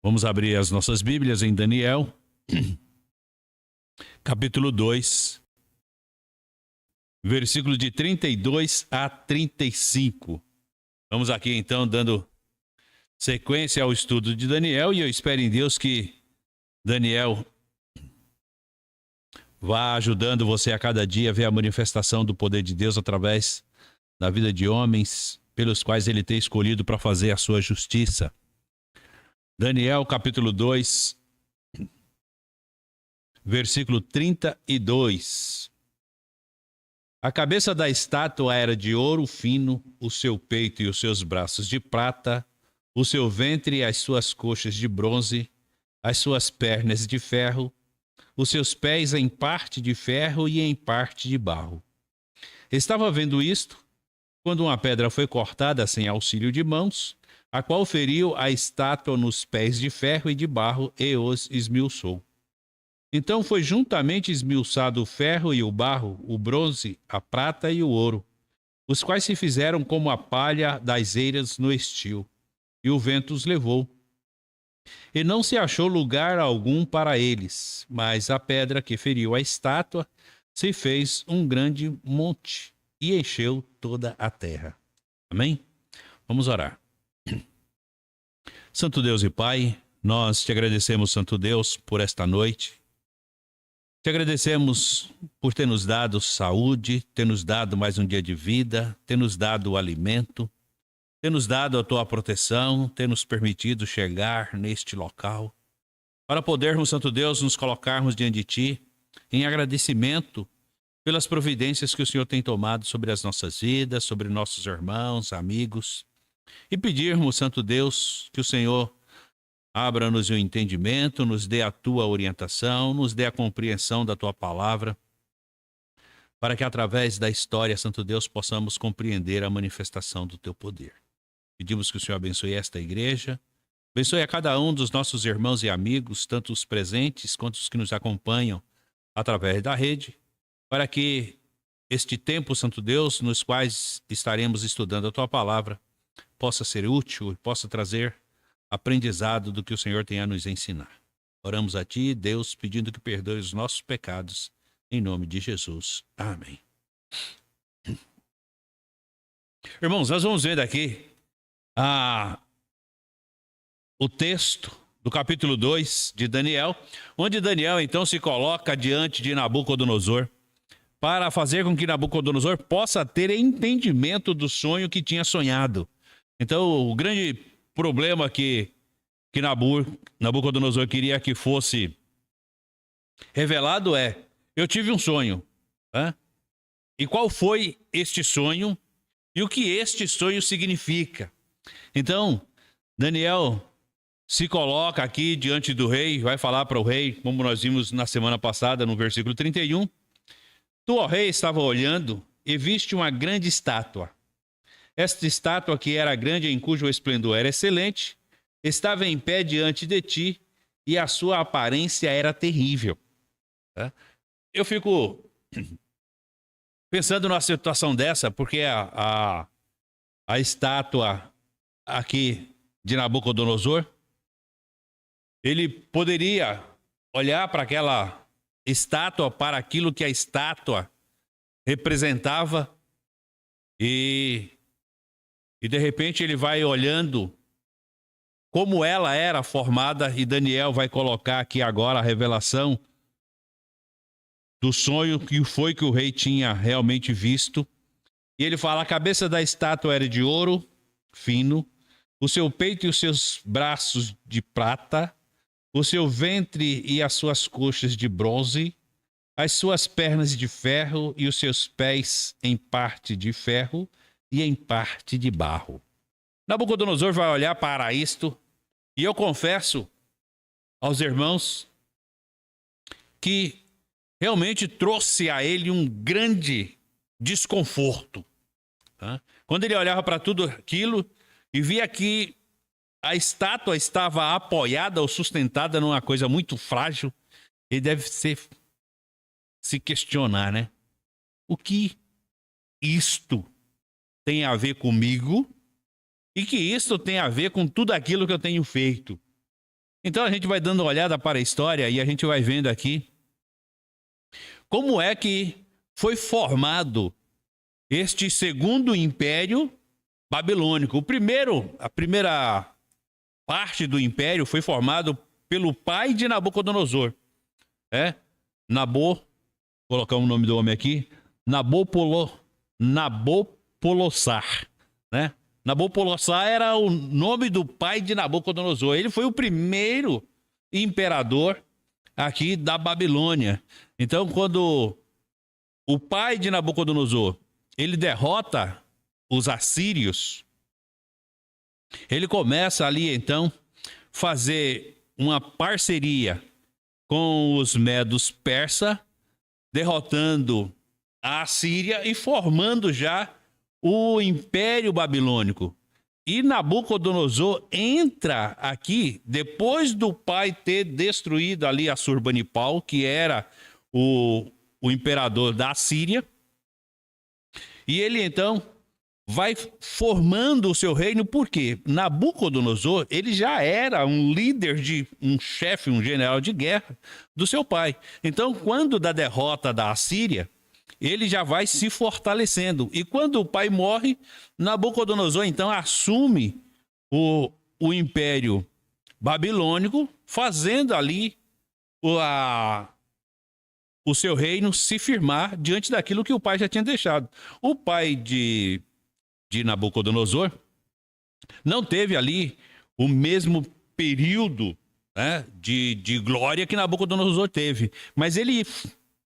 Vamos abrir as nossas Bíblias em Daniel, capítulo 2, versículo de 32 a 35. Vamos aqui então dando sequência ao estudo de Daniel e eu espero em Deus que Daniel vá ajudando você a cada dia a ver a manifestação do poder de Deus através da vida de homens pelos quais ele tem escolhido para fazer a sua justiça. Daniel capítulo 2, versículo 32. A cabeça da estátua era de ouro fino, o seu peito e os seus braços de prata, o seu ventre e as suas coxas de bronze, as suas pernas de ferro, os seus pés em parte de ferro e em parte de barro. Estava vendo isto, quando uma pedra foi cortada sem auxílio de mãos, a qual feriu a estátua nos pés de ferro e de barro e os esmiuçou. Então foi juntamente esmiuçado o ferro e o barro, o bronze, a prata e o ouro, os quais se fizeram como a palha das eiras no estio, e o vento os levou. E não se achou lugar algum para eles, mas a pedra que feriu a estátua se fez um grande monte e encheu toda a terra. Amém? Vamos orar. Santo Deus e Pai, nós te agradecemos, Santo Deus, por esta noite. Te agradecemos por ter nos dado saúde, ter nos dado mais um dia de vida, ter nos dado o alimento, ter nos dado a tua proteção, ter nos permitido chegar neste local, para podermos, Santo Deus, nos colocarmos diante de ti em agradecimento pelas providências que o Senhor tem tomado sobre as nossas vidas, sobre nossos irmãos, amigos, e pedirmos, Santo Deus, que o Senhor abra-nos o entendimento, nos dê a tua orientação, nos dê a compreensão da tua palavra, para que através da história, Santo Deus, possamos compreender a manifestação do teu poder. Pedimos que o Senhor abençoe esta igreja, abençoe a cada um dos nossos irmãos e amigos, tanto os presentes quanto os que nos acompanham através da rede, para que este tempo, Santo Deus, nos quais estaremos estudando a tua palavra, possa ser útil e possa trazer aprendizado do que o Senhor tem a nos ensinar. Oramos a ti, Deus, pedindo que perdoe os nossos pecados, em nome de Jesus. Amém. Irmãos, nós vamos ver aqui o texto do capítulo 2 de Daniel, onde Daniel então se coloca diante de Nabucodonosor para fazer com que Nabucodonosor possa ter entendimento do sonho que tinha sonhado. Então, o grande problema que Nabucodonosor queria que fosse revelado é: eu tive um sonho. Né? E qual foi este sonho? E o que este sonho significa? Então, Daniel se coloca aqui diante do rei, vai falar para o rei, como nós vimos na semana passada, no versículo 31. Tu, ó rei, estava olhando e viste uma grande estátua. Esta estátua, que era grande, em cujo esplendor era excelente, estava em pé diante de ti e a sua aparência era terrível. Eu fico pensando numa situação dessa, porque a estátua aqui de Nabucodonosor, ele poderia olhar para aquela estátua, para aquilo que a estátua representava e de repente ele vai olhando como ela era formada, e Daniel vai colocar aqui agora a revelação do sonho que foi que o rei tinha realmente visto. E ele fala: a cabeça da estátua era de ouro fino, o seu peito e os seus braços de prata, o seu ventre e as suas coxas de bronze, as suas pernas de ferro e os seus pés em parte de ferro e em parte de barro. Nabucodonosor vai olhar para isto, e eu confesso aos irmãos que realmente trouxe a ele um grande desconforto. Quando ele olhava para tudo aquilo e via que a estátua estava apoiada ou sustentada numa coisa muito frágil, ele deve se questionar, né? O que isto tem a ver comigo e que isto tem a ver com tudo aquilo que eu tenho feito? Então a gente vai dando uma olhada para a história e a gente vai vendo aqui como é que foi formado este segundo império babilônico. A primeira parte do império foi formado pelo pai de Nabucodonosor, colocamos o nome do homem aqui, Nabopolassar, né? Nabopolassar era o nome do pai de Nabucodonosor. Ele foi o primeiro imperador aqui da Babilônia. Então, quando o pai de Nabucodonosor, ele derrota os assírios, ele começa ali, então, fazer uma parceria com os medos persa, derrotando a Assíria e formando já o Império Babilônico. E Nabucodonosor entra aqui depois do pai ter destruído ali Assurbanipal, que era o imperador da Síria. E ele então vai formando o seu reino, porque Nabucodonosor, ele já era um líder, um chefe, um general de guerra do seu pai. Então, quando da derrota da Assíria, ele já vai se fortalecendo. E quando o pai morre, Nabucodonosor então assume o Império Babilônico, fazendo ali o seu reino se firmar diante daquilo que o pai já tinha deixado. O pai de Nabucodonosor não teve ali o mesmo período, né, de glória que Nabucodonosor teve, mas ele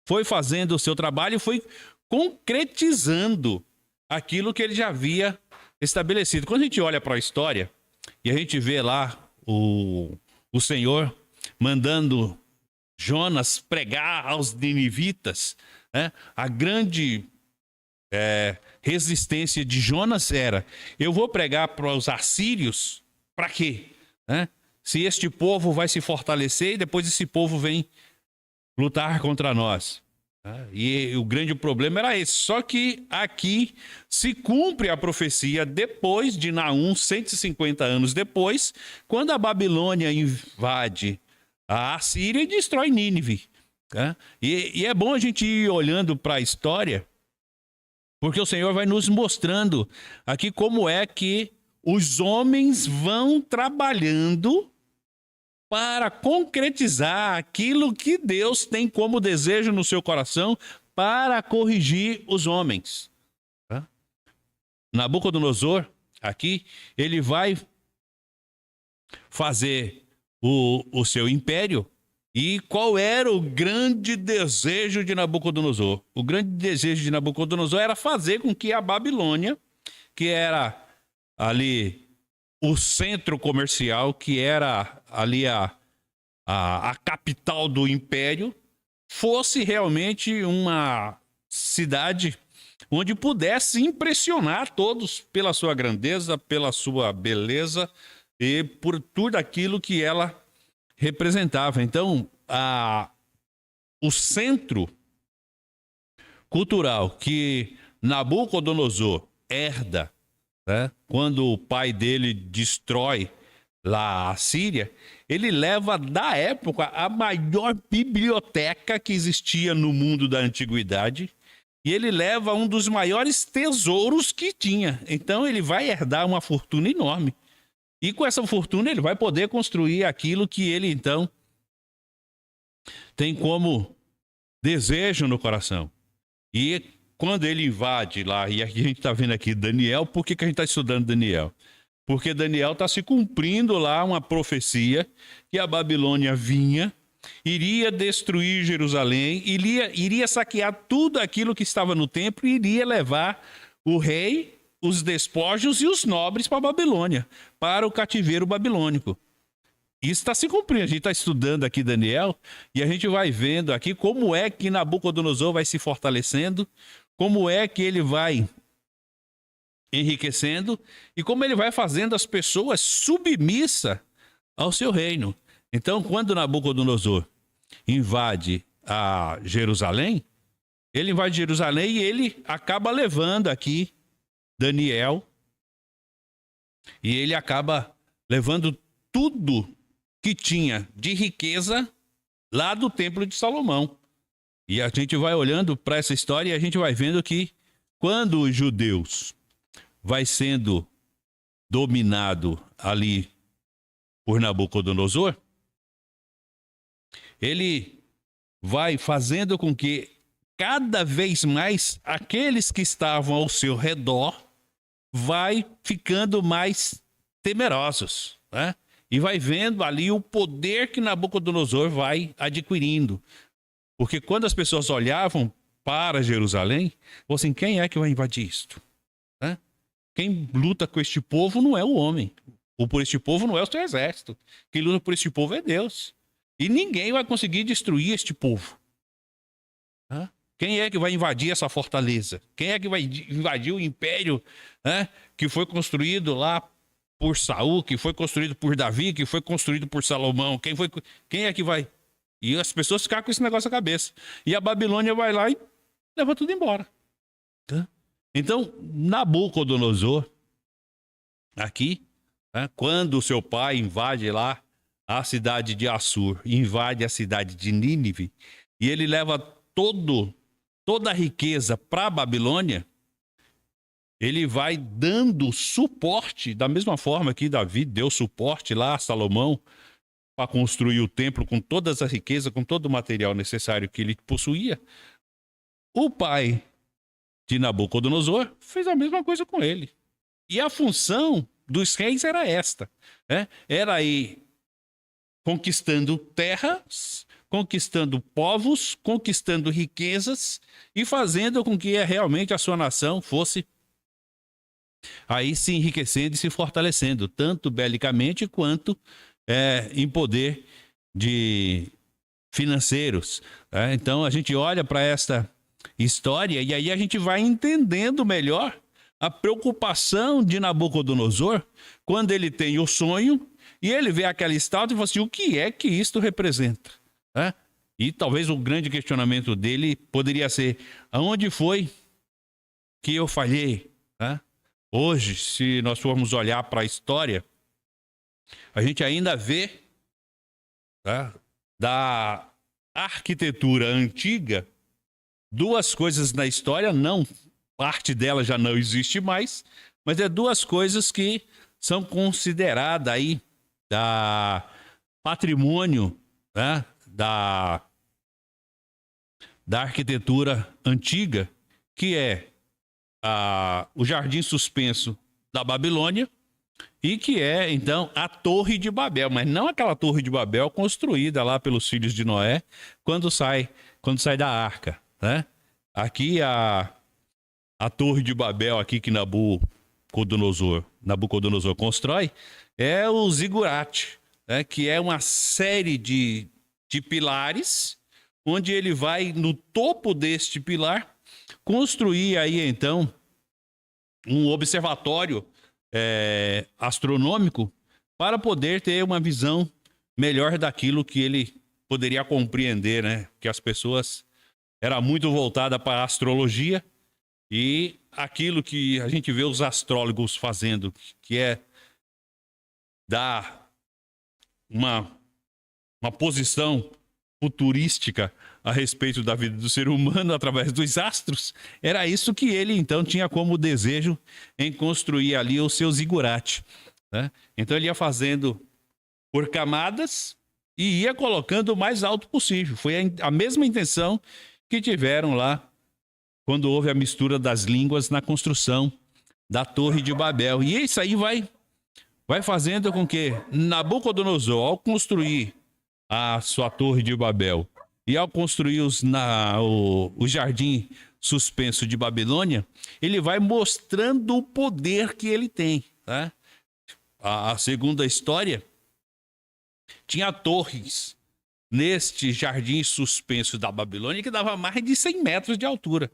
foi fazendo o seu trabalho e foi concretizando aquilo que ele já havia estabelecido. Quando a gente olha para a história e a gente vê lá o Senhor mandando Jonas pregar aos ninivitas, né, a grande resistência de Jonas era: eu vou pregar para os assírios, para quê? Se este povo vai se fortalecer e depois esse povo vem lutar contra nós. E o grande problema era esse. Só que aqui se cumpre a profecia depois de Naum, 150 anos depois, quando a Babilônia invade a Assíria e destrói Nínive. E é bom a gente ir olhando para a história, porque o Senhor vai nos mostrando aqui como é que os homens vão trabalhando para concretizar aquilo que Deus tem como desejo no seu coração para corrigir os homens. Nabucodonosor, aqui, ele vai fazer o seu império. E qual era o grande desejo de Nabucodonosor? O grande desejo de Nabucodonosor era fazer com que a Babilônia, que era ali o centro comercial, que era ali a capital do império, fosse realmente uma cidade onde pudesse impressionar todos pela sua grandeza, pela sua beleza e por tudo aquilo que ela representava. Então, o centro cultural que Nabucodonosor herda, né, quando o pai dele destrói lá a Síria, ele leva da época a maior biblioteca que existia no mundo da antiguidade, e ele leva um dos maiores tesouros que tinha. Então ele vai herdar uma fortuna enorme. E com essa fortuna ele vai poder construir aquilo que ele então tem como desejo no coração. E quando ele invade lá, e aqui a gente está vendo aqui Daniel, por que a gente está estudando Daniel? Porque Daniel está se cumprindo lá uma profecia que a Babilônia vinha, iria destruir Jerusalém, iria saquear tudo aquilo que estava no templo e iria levar o rei, os despojos e os nobres para a Babilônia, para o cativeiro babilônico. Isso está se cumprindo. A gente está estudando aqui Daniel e a gente vai vendo aqui como é que Nabucodonosor vai se fortalecendo, como é que ele vai enriquecendo e como ele vai fazendo as pessoas submissas ao seu reino. Então, quando Nabucodonosor invade a Jerusalém, ele invade Jerusalém e ele acaba levando aqui Daniel, e ele acaba levando tudo que tinha de riqueza lá do Templo de Salomão. E a gente vai olhando para essa história e a gente vai vendo que quando os judeus vai sendo dominado ali por Nabucodonosor, ele vai fazendo com que cada vez mais aqueles que estavam ao seu redor vai ficando mais temerosos, né? E vai vendo ali o poder que Nabucodonosor vai adquirindo. Porque quando as pessoas olhavam para Jerusalém, falavam assim, quem é que vai invadir isto? Né? Quem luta com este povo não é o homem. Ou por este povo não é o seu exército. Quem luta por este povo é Deus. E ninguém vai conseguir destruir este povo. Né? Quem é que vai invadir essa fortaleza? Quem é que vai invadir o império, né, que foi construído lá por Saul, que foi construído por Davi, que foi construído por Salomão? Quem é que vai? E as pessoas ficam com esse negócio na cabeça. E a Babilônia vai lá e leva tudo embora. Então, Nabucodonosor, aqui, né, quando o seu pai invade lá a cidade de Assur, invade a cidade de Nínive, e ele leva toda a riqueza para a Babilônia, ele vai dando suporte, da mesma forma que Davi deu suporte lá a Salomão para construir o templo com todas as riquezas, com todo o material necessário que ele possuía. O pai de Nabucodonosor fez a mesma coisa com ele. E a função dos reis era esta, né? Era ir conquistando terras, conquistando povos, conquistando riquezas e fazendo com que realmente a sua nação fosse aí se enriquecendo e se fortalecendo, tanto belicamente quanto em poder de financeiros. Né? Então a gente olha para esta história e aí a gente vai entendendo melhor a preocupação de Nabucodonosor quando ele tem o sonho e ele vê aquela estátua e fala assim, o que é que isto representa? Né? E talvez o grande questionamento dele poderia ser, aonde foi que eu falhei? Né? Hoje, se nós formos olhar para a história, a gente ainda vê, tá, da arquitetura antiga duas coisas na história, não, parte dela já não existe mais, mas é duas coisas que são consideradas aí da patrimônio, né, da arquitetura antiga, que é o Jardim Suspenso da Babilônia e que é, então, a Torre de Babel, mas não aquela Torre de Babel construída lá pelos filhos de Noé quando sai da arca, né? Aqui a Torre de Babel aqui que Nabucodonosor constrói é o zigurate, né? Que é uma série de pilares onde ele vai no topo deste pilar construir aí então um observatório astronômico para poder ter uma visão melhor daquilo que ele poderia compreender, né? Que as pessoas era muito voltada para a astrologia e aquilo que a gente vê os astrólogos fazendo, que é dar uma posição futurística a respeito da vida do ser humano através dos astros, era isso que ele então tinha como desejo em construir ali o seu zigurate, né? Então ele ia fazendo por camadas e ia colocando o mais alto possível. Foi a mesma intenção que tiveram lá quando houve a mistura das línguas na construção da Torre de Babel. E isso aí vai fazendo com que Nabucodonosor, ao construir a sua Torre de Babel e ao construir o Jardim Suspenso de Babilônia, ele vai mostrando o poder que ele tem. Tá? A segunda história tinha torres neste Jardim Suspenso da Babilônia que dava mais de 100 metros de altura.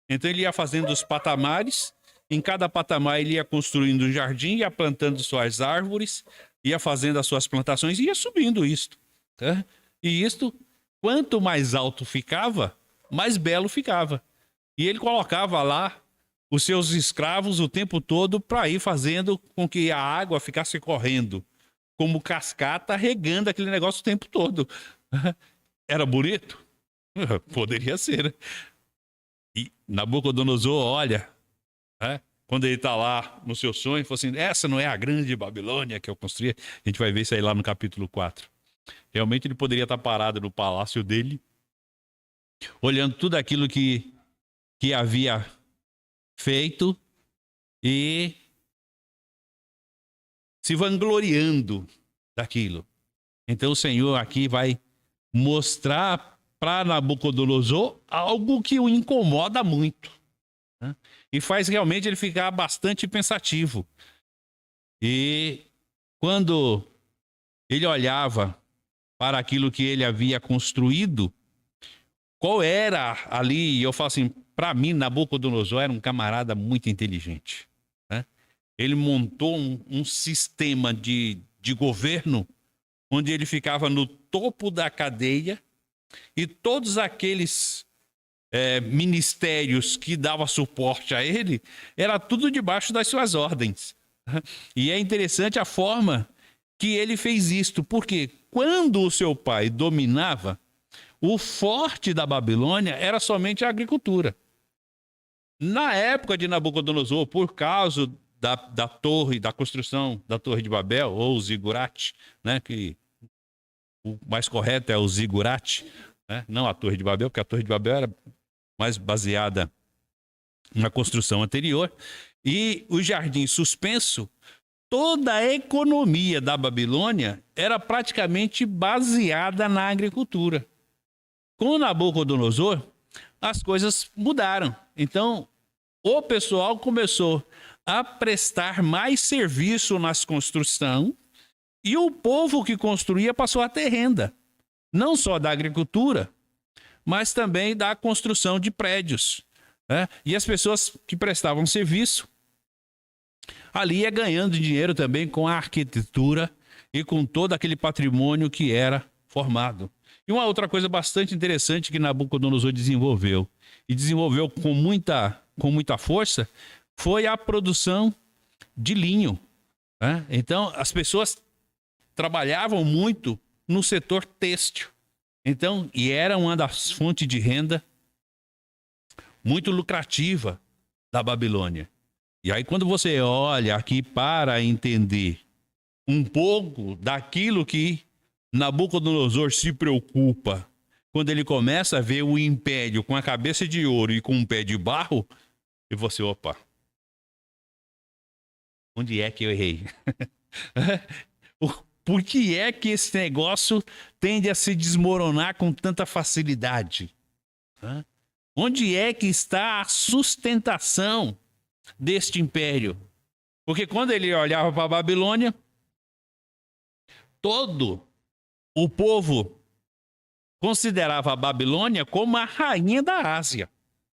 Então ele ia fazendo os patamares, em cada patamar ele ia construindo um jardim, ia plantando suas árvores, ia fazendo as suas plantações e ia subindo isto. Tá? E isto, quanto mais alto ficava, mais belo ficava. E ele colocava lá os seus escravos o tempo todo para ir fazendo com que a água ficasse correndo como cascata, regando aquele negócio o tempo todo. Era bonito? Poderia ser. E Nabucodonosor olha, quando ele está lá no seu sonho, fala assim, essa não é a grande Babilônia que eu construí? A gente vai ver isso aí lá no capítulo 4. Realmente ele poderia estar parado no palácio dele, olhando tudo aquilo que havia feito e se vangloriando daquilo. Então o Senhor aqui vai mostrar para Nabucodonosor algo que o incomoda muito, né? E faz realmente ele ficar bastante pensativo. E quando ele olhava para aquilo que ele havia construído, qual era ali, e eu falo assim, para mim, Nabucodonosor era um camarada muito inteligente, né? Ele montou um sistema de governo onde ele ficava no topo da cadeia e todos aqueles ministérios que davam suporte a ele, era tudo debaixo das suas ordens. E é interessante a forma que ele fez isto, porque quando o seu pai dominava, o forte da Babilônia era somente a agricultura. Na época de Nabucodonosor, por causa da torre, da construção da Torre de Babel, ou zigurate, né, que o mais correto é o zigurate, né, não a Torre de Babel, porque a Torre de Babel era mais baseada na construção anterior, e o jardim suspenso, toda a economia da Babilônia era praticamente baseada na agricultura. Com Nabucodonosor, as coisas mudaram. Então, o pessoal começou a prestar mais serviço nas construções e o povo que construía passou a ter renda, não só da agricultura, mas também da construção de prédios, né? E as pessoas que prestavam serviço ali ia ganhando dinheiro também com a arquitetura e com todo aquele patrimônio que era formado. E uma outra coisa bastante interessante que Nabucodonosor desenvolveu, e desenvolveu com muita força, foi a produção de linho, né? Então, as pessoas trabalhavam muito no setor têxtil. Então, e era uma das fontes de renda muito lucrativa da Babilônia. E aí, quando você olha aqui para entender um pouco daquilo que Nabucodonosor se preocupa, quando ele começa a ver o império com a cabeça de ouro e com um pé de barro, e você, opa, onde é que eu errei? Por que é que esse negócio tende a se desmoronar com tanta facilidade? Onde é que está a sustentação deste império? Porque quando ele olhava para a Babilônia, todo o povo considerava a Babilônia como a rainha da Ásia,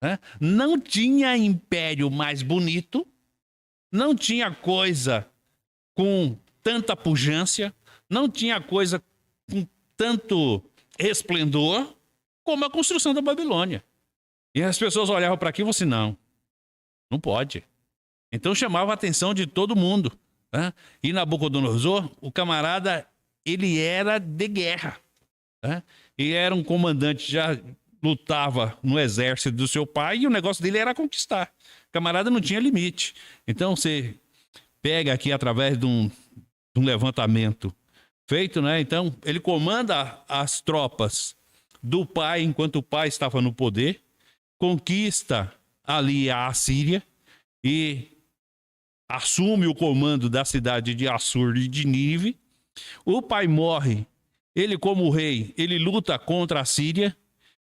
né? Não tinha império mais bonito, não tinha coisa com tanta pujança, não tinha coisa com tanto esplendor como a construção da Babilônia. E as pessoas olhavam para aqui e falavam assim, não pode. Então chamava a atenção de todo mundo, né? E Nabucodonosor, o camarada, ele era de guerra, né? Ele era um comandante, já lutava no exército do seu pai e o negócio dele era conquistar. O camarada não tinha limite. Então você pega aqui através de um levantamento feito, né? Então ele comanda as tropas do pai enquanto o pai estava no poder, conquista ali a Assíria e assume o comando da cidade de Assur e de Nínive. O pai morre, ele como rei, ele luta contra a Síria,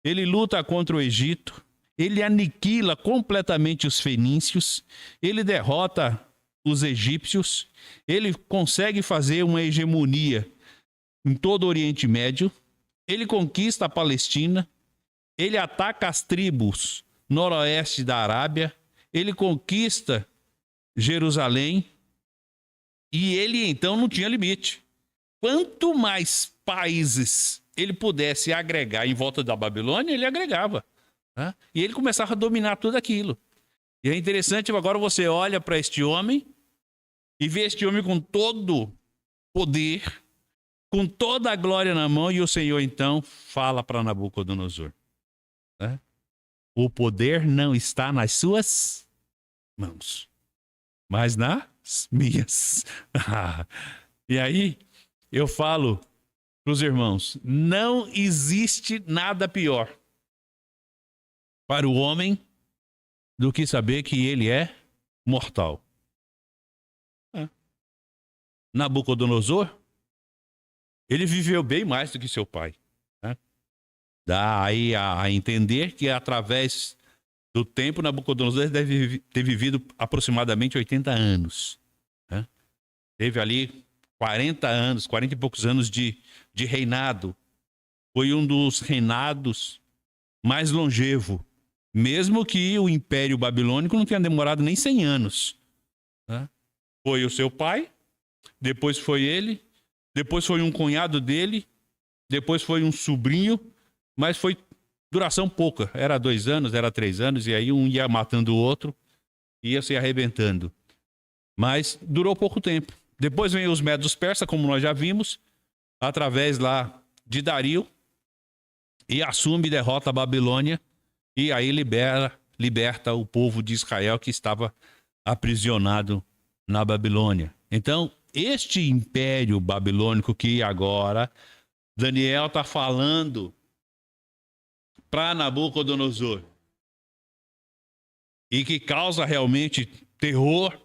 ele luta contra o Egito, ele aniquila completamente os fenícios, ele derrota os egípcios, ele consegue fazer uma hegemonia em todo o Oriente Médio, ele conquista a Palestina, ele ataca as tribos noroeste da Arábia, ele conquista Jerusalém e ele então não tinha limite. Quanto mais países ele pudesse agregar em volta da Babilônia, ele agregava, né? E ele começava a dominar tudo aquilo. E é interessante, agora você olha para este homem e vê este homem com todo poder, com toda a glória na mão, e o Senhor então fala para Nabucodonosor, né? O poder não está nas suas mãos, mas nas minhas. E aí eu falo para os irmãos, não existe nada pior para o homem do que saber que ele é mortal. Nabucodonosor, ele viveu bem mais do que seu pai, né? Dá aí a entender que através do tempo, Nabucodonosor deve ter vivido aproximadamente 80 anos, né? Teve ali 40 anos, 40 e poucos anos de reinado. Foi um dos reinados mais longevo, mesmo que o Império Babilônico não tenha demorado nem 100 anos, né? Foi o seu pai, depois foi ele, depois foi um cunhado dele, depois foi um sobrinho, mas foi duração pouca. Era 2 anos, era 3 anos, e aí um ia matando o outro, ia se arrebentando. Mas durou pouco tempo. Depois vem os Medos Persas, como nós já vimos, através lá de Dario, e assume e derrota a Babilônia, e aí liberta o povo de Israel que estava aprisionado na Babilônia. Então, este império babilônico que agora Daniel está falando para Nabucodonosor e que causa realmente terror,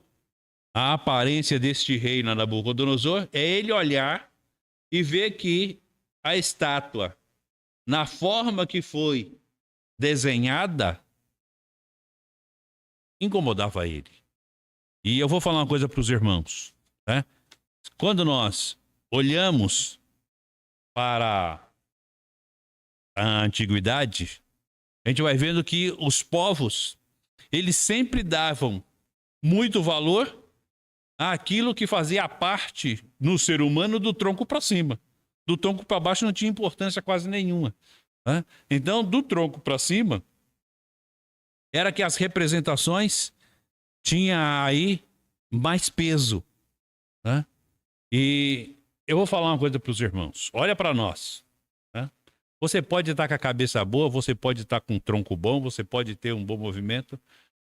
a aparência deste rei na Nabucodonosor, é ele olhar e ver que a estátua, na forma que foi desenhada, incomodava ele. E eu vou falar uma coisa para os irmãos, né? Quando nós olhamos para a antiguidade, a gente vai vendo que os povos, eles sempre davam muito valor àquilo que fazia parte no ser humano do tronco para cima. Do tronco para baixo não tinha importância quase nenhuma, né? Então, do tronco para cima, era que as representações tinham aí mais peso, né? E eu vou falar uma coisa para os irmãos. Olha para nós, né? Você pode estar com a cabeça boa, você pode estar com um tronco bom, você pode ter um bom movimento,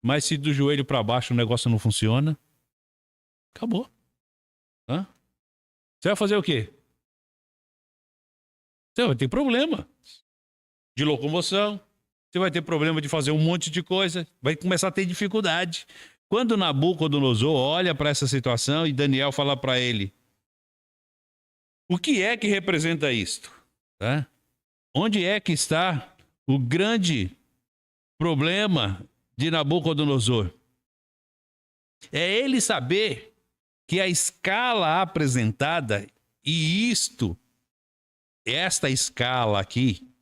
mas se do joelho para baixo o negócio não funciona, acabou. Hã? Você vai fazer o quê? Você vai ter problema de locomoção, você vai ter problema de fazer um monte de coisa, vai começar a ter dificuldade. Quando Nabucodonosor olha para essa situação e Daniel fala para ele, o que é que representa isto? Tá? Onde é que está o grande problema de Nabucodonosor? É ele saber que a escala apresentada, e esta escala aqui,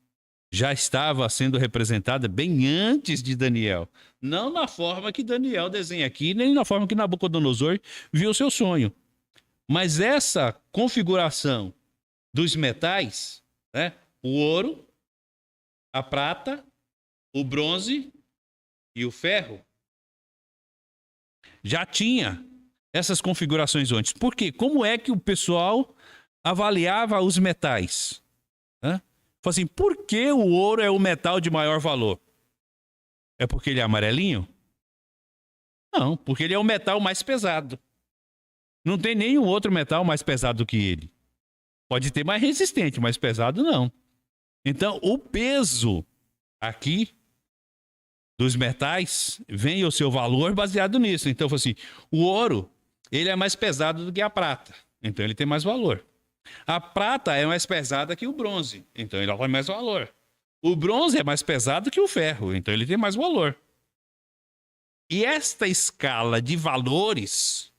já estava sendo representada bem antes de Daniel. Não na forma que Daniel desenha aqui, nem na forma que Nabucodonosor viu o seu sonho. Mas essa configuração dos metais, né? O ouro, a prata, o bronze e o ferro, já tinha essas configurações antes. Por quê? Como é que o pessoal avaliava os metais? Falei assim, por que o ouro é o metal de maior valor? É porque ele é amarelinho? Não, porque ele é o metal mais pesado. Não tem nenhum outro metal mais pesado do que ele. Pode ter mais resistente, mais pesado não. Então, o peso aqui dos metais vem o seu valor baseado nisso. Então, eu falei assim, o ouro, ele é mais pesado do que a prata. Então, ele tem mais valor. A prata é mais pesada que o bronze, então ele tem mais valor. O bronze é mais pesado que o ferro, então ele tem mais valor. E esta escala de valores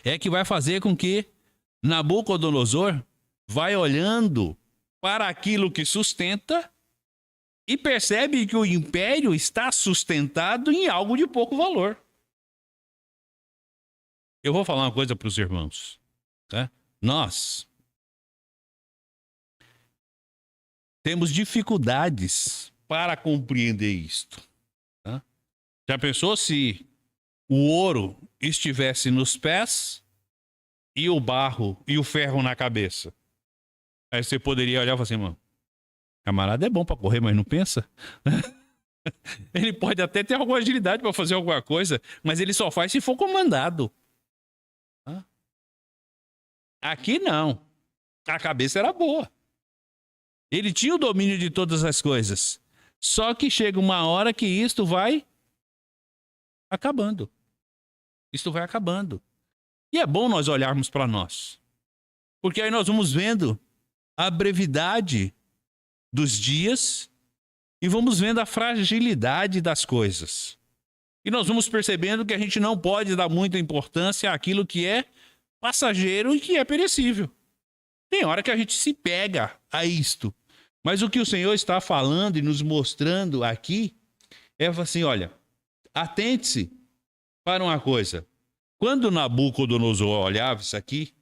é que vai fazer com que Nabucodonosor vai olhando para aquilo que sustenta e percebe que o império está sustentado em algo de pouco valor. Eu vou falar uma coisa para os irmãos, tá? Nós temos dificuldades para compreender isto. Tá? Já pensou se o ouro estivesse nos pés e o barro e o ferro na cabeça. Aí você poderia olhar e falar assim, mano, camarada é bom para correr, mas não pensa. Ele pode até ter alguma agilidade para fazer alguma coisa, mas ele só faz se for comandado. Aqui não. A cabeça era boa. Ele tinha o domínio de todas as coisas. Só que chega uma hora que isto vai acabando. Isto vai acabando. E é bom nós olharmos para nós. Porque aí nós vamos vendo a brevidade dos dias e vamos vendo a fragilidade das coisas. E nós vamos percebendo que a gente não pode dar muita importância àquilo que é passageiro e que é perecível. Tem hora que a gente se pega a isto. Mas o que o Senhor está falando e nos mostrando aqui é assim, olha, atente-se para uma coisa. Quando Nabucodonosor olhava isso aqui,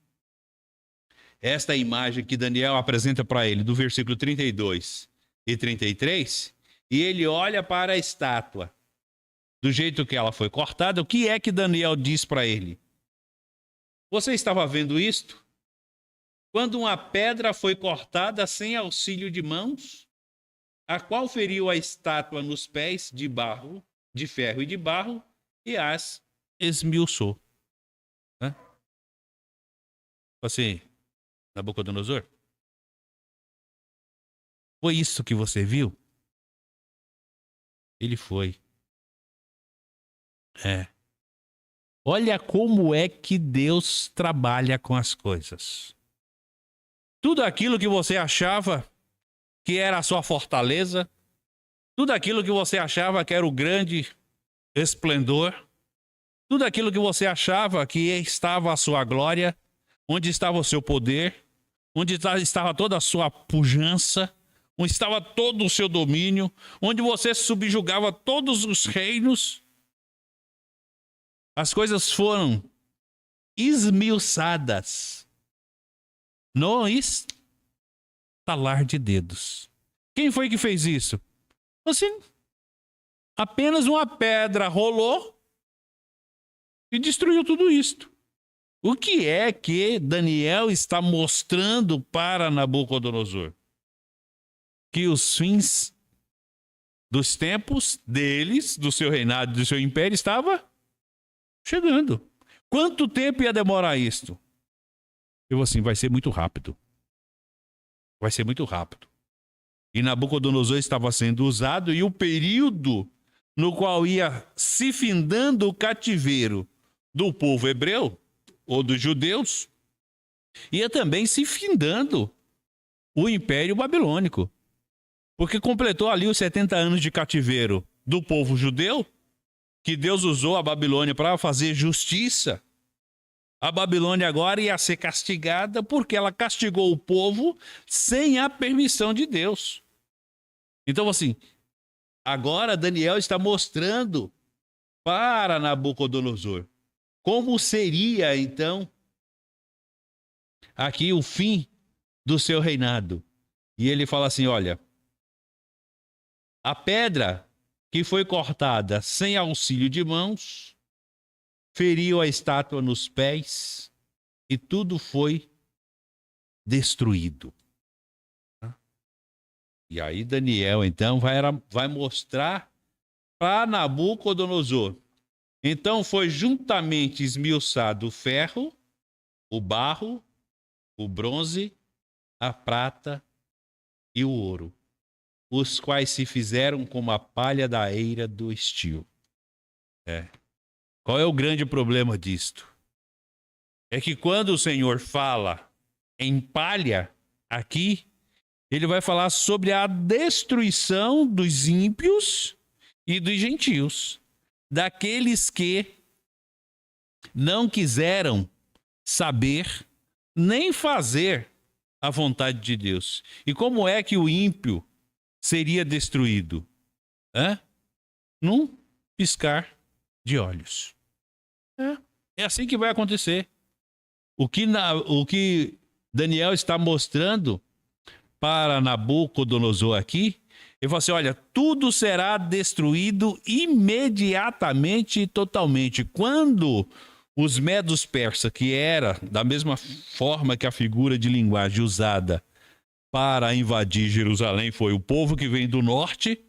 esta imagem que Daniel apresenta para ele, do versículo 32 e 33, e ele olha para a estátua, do jeito que ela foi cortada, o que é que Daniel diz para ele? Você estava vendo isto? Quando uma pedra foi cortada sem auxílio de mãos, a qual feriu a estátua nos pés de barro, de ferro e de barro, e as esmiuçou. Assim, Nabucodonosor, foi isso que você viu? Ele foi. Olha como é que Deus trabalha com as coisas. Tudo aquilo que você achava que era a sua fortaleza, tudo aquilo que você achava que era o grande esplendor, tudo aquilo que você achava que estava a sua glória, onde estava o seu poder, onde estava toda a sua pujança, onde estava todo o seu domínio, onde você subjugava todos os reinos, as coisas foram esmiuçadas no estalar de dedos. Quem foi que fez isso? Assim, apenas uma pedra rolou e destruiu tudo isto. O que é que Daniel está mostrando para Nabucodonosor? Que os fins dos tempos deles, do seu reinado, do seu império, estava chegando. Quanto tempo ia demorar isto? Eu assim, vai ser muito rápido. Vai ser muito rápido. E Nabucodonosor estava sendo usado e o período no qual ia se findando o cativeiro do povo hebreu, ou dos judeus, ia também se findando o Império Babilônico. Porque completou ali os 70 anos de cativeiro do povo judeu, que Deus usou a Babilônia para fazer justiça. A Babilônia agora ia ser castigada porque ela castigou o povo sem a permissão de Deus. Então, assim, agora Daniel está mostrando para Nabucodonosor como seria, então, aqui o fim do seu reinado. E ele fala assim, olha, a pedra que foi cortada sem auxílio de mãos feriu a estátua nos pés e tudo foi destruído. E aí Daniel, então, vai mostrar para Nabucodonosor. Então foi juntamente esmiuçado o ferro, o barro, o bronze, a prata e o ouro, os quais se fizeram como a palha da eira do estio. Qual é o grande problema disto? É que quando o Senhor fala em palha aqui, ele vai falar sobre a destruição dos ímpios e dos gentios, daqueles que não quiseram saber nem fazer a vontade de Deus. E como é que o ímpio seria destruído? Num piscar de olhos. É assim que vai acontecer. O que Daniel está mostrando para Nabucodonosor aqui, ele fala assim, olha, tudo será destruído imediatamente e totalmente. Quando Os medos persas, que era da mesma forma que a figura de linguagem usada para invadir Jerusalém, foi o povo que vem do norte,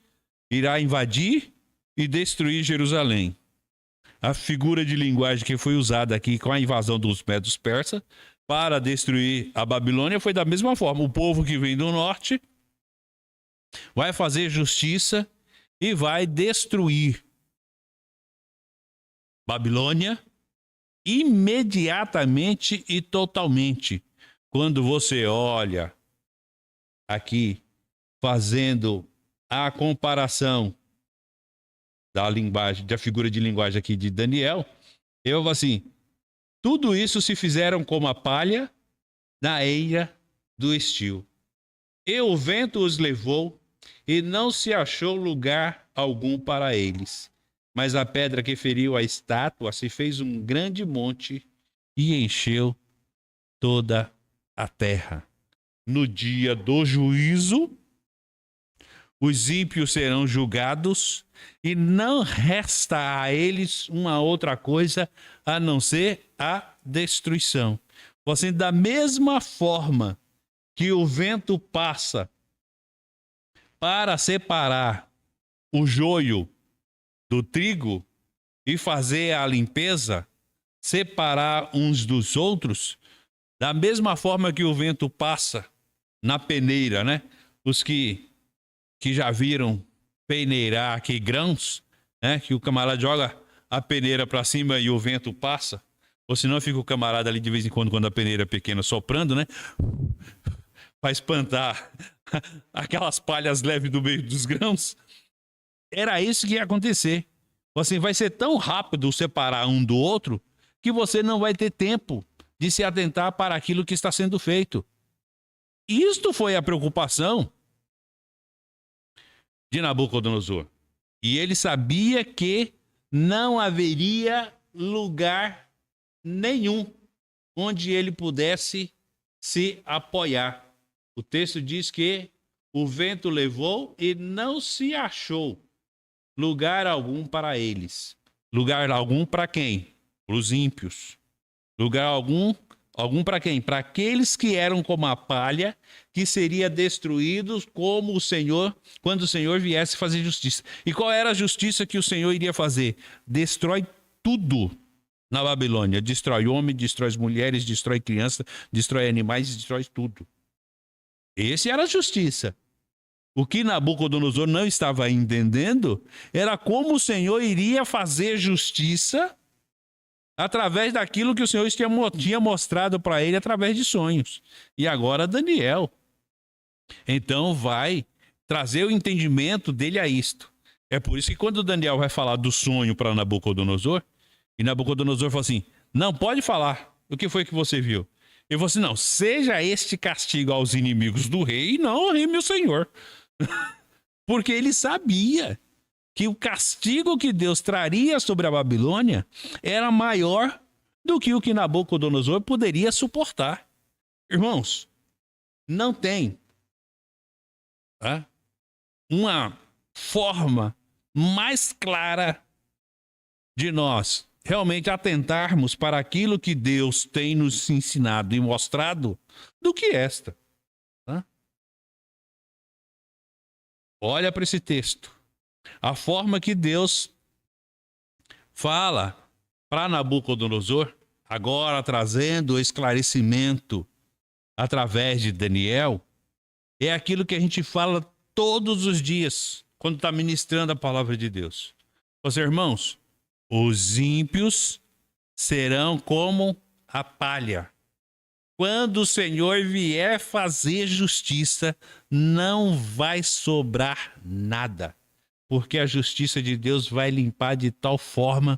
irá invadir e destruir Jerusalém. A figura de linguagem que foi usada aqui com a invasão dos medos persas para destruir a Babilônia foi da mesma forma. O povo que vem do norte vai fazer justiça e vai destruir Babilônia imediatamente e totalmente. Quando você olha aqui, fazendo a comparação da linguagem, da figura de linguagem aqui de Daniel, eu vou assim, tudo isso se fizeram como a palha na eira do estio. E o vento os levou, e não se achou lugar algum para eles. Mas a pedra que feriu a estátua se fez um grande monte e encheu toda a terra. No dia do juízo, os ímpios serão julgados e não resta a eles uma outra coisa a não ser a destruição. Assim, da mesma forma que o vento passa para separar o joio do trigo e fazer a limpeza, separar uns dos outros, da mesma forma que o vento passa na peneira, né? Os que já viram peneirar aqui grãos, né? Que o camarada joga a peneira para cima e o vento passa, ou senão fica o camarada ali de vez em quando a peneira é pequena, soprando, né? Para espantar aquelas palhas leves do meio dos grãos. Era isso que ia acontecer. Assim, vai ser tão rápido separar um do outro que você não vai ter tempo de se atentar para aquilo que está sendo feito. Isto foi a preocupação de Nabucodonosor. E ele sabia que não haveria lugar nenhum onde ele pudesse se apoiar. O texto diz que o vento levou e não se achou lugar algum para eles. Lugar algum para quem? Para os ímpios. Lugar algum para quem? Para aqueles que eram como a palha, que seria destruídos como o Senhor, quando o Senhor viesse fazer justiça. E qual era a justiça que o Senhor iria fazer? Destrói tudo na Babilônia. Destrói homem, destrói as mulheres, destrói crianças, destrói animais, destrói tudo. Esse era a justiça. O que Nabucodonosor não estava entendendo era como o Senhor iria fazer justiça através daquilo que o Senhor tinha mostrado para ele através de sonhos. E agora Daniel, então, vai trazer o entendimento dele a isto. É por isso que quando Daniel vai falar do sonho para Nabucodonosor, e Nabucodonosor fala assim, não, pode falar, o que foi que você viu? Eu vou assim, não, seja este castigo aos inimigos do rei e não ao rei meu senhor. Porque ele sabia que o castigo que Deus traria sobre a Babilônia era maior do que o que Nabucodonosor poderia suportar. Irmãos, não tem uma forma mais clara de nós realmente atentarmos para aquilo que Deus tem nos ensinado e mostrado do que esta. Olha para esse texto. A forma que Deus fala para Nabucodonosor, agora trazendo esclarecimento através de Daniel, é aquilo que a gente fala todos os dias quando está ministrando a palavra de Deus. Os irmãos, os ímpios serão como a palha. Quando o Senhor vier fazer justiça, não vai sobrar nada, porque a justiça de Deus vai limpar de tal forma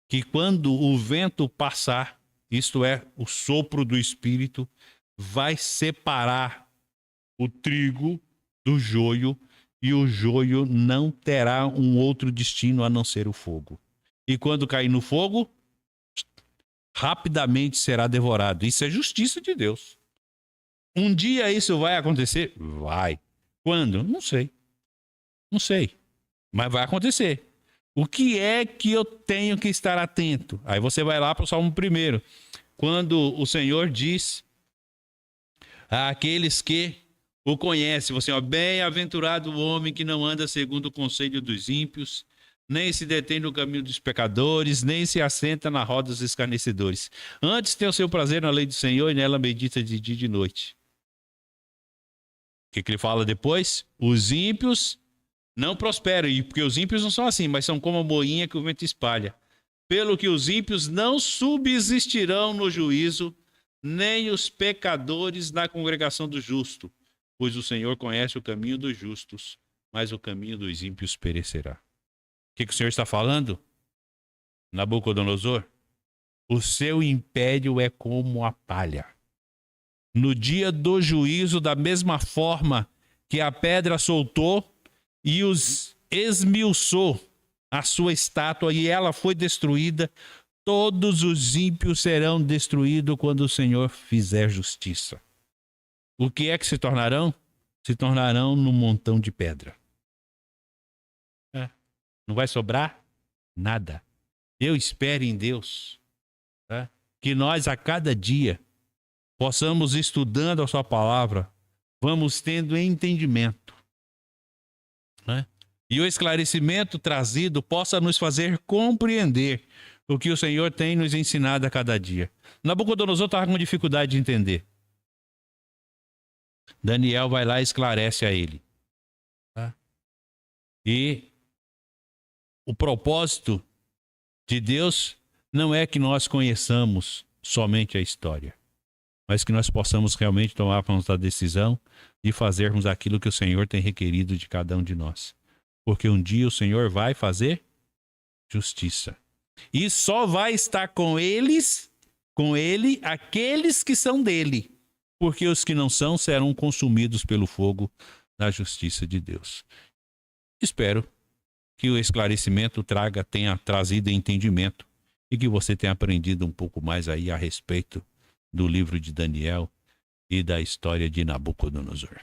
que quando o vento passar, isto é, o sopro do Espírito, vai separar o trigo do joio, e o joio não terá um outro destino a não ser o fogo. E quando cair no fogo, rapidamente será devorado. Isso é justiça de Deus. Um dia isso vai acontecer? Vai. Quando? Não sei. Não sei. Mas vai acontecer. O que é que eu tenho que estar atento? Aí você vai lá para o Salmo 1, quando o Senhor diz àqueles que o conhecem, você, ó, bem-aventurado o homem que não anda segundo o conselho dos ímpios, nem se detém no caminho dos pecadores, nem se assenta na roda dos escarnecedores. Antes tem o seu prazer na lei do Senhor e nela medita de dia e de noite. O que ele fala depois? Os ímpios não prosperam, porque os ímpios não são assim, mas são como a moinha que o vento espalha. Pelo que os ímpios não subsistirão no juízo, nem os pecadores na congregação do justo, pois o Senhor conhece o caminho dos justos, mas o caminho dos ímpios perecerá. O que o Senhor está falando? Nabucodonosor, o seu império é como a palha. No dia do juízo, da mesma forma que a pedra soltou e os esmiuçou a sua estátua e ela foi destruída, todos os ímpios serão destruídos quando o Senhor fizer justiça. O que é que se tornarão? Se tornarão num montão de pedra. Não vai sobrar nada. Eu espero em Deus, que nós a cada dia possamos, estudando a sua palavra, vamos tendo entendimento, e o esclarecimento trazido possa nos fazer compreender o que o Senhor tem nos ensinado a cada dia. Nabucodonosor estava com dificuldade de entender. Daniel vai lá e esclarece a ele. E o propósito de Deus não é que nós conheçamos somente a história, mas que nós possamos realmente tomar a decisão de fazermos aquilo que o Senhor tem requerido de cada um de nós. Porque um dia o Senhor vai fazer justiça. E só vai estar com ele, aqueles que são dele. Porque os que não são serão consumidos pelo fogo da justiça de Deus. Espero que o esclarecimento tenha trazido entendimento e que você tenha aprendido um pouco mais aí a respeito do livro de Daniel e da história de Nabucodonosor.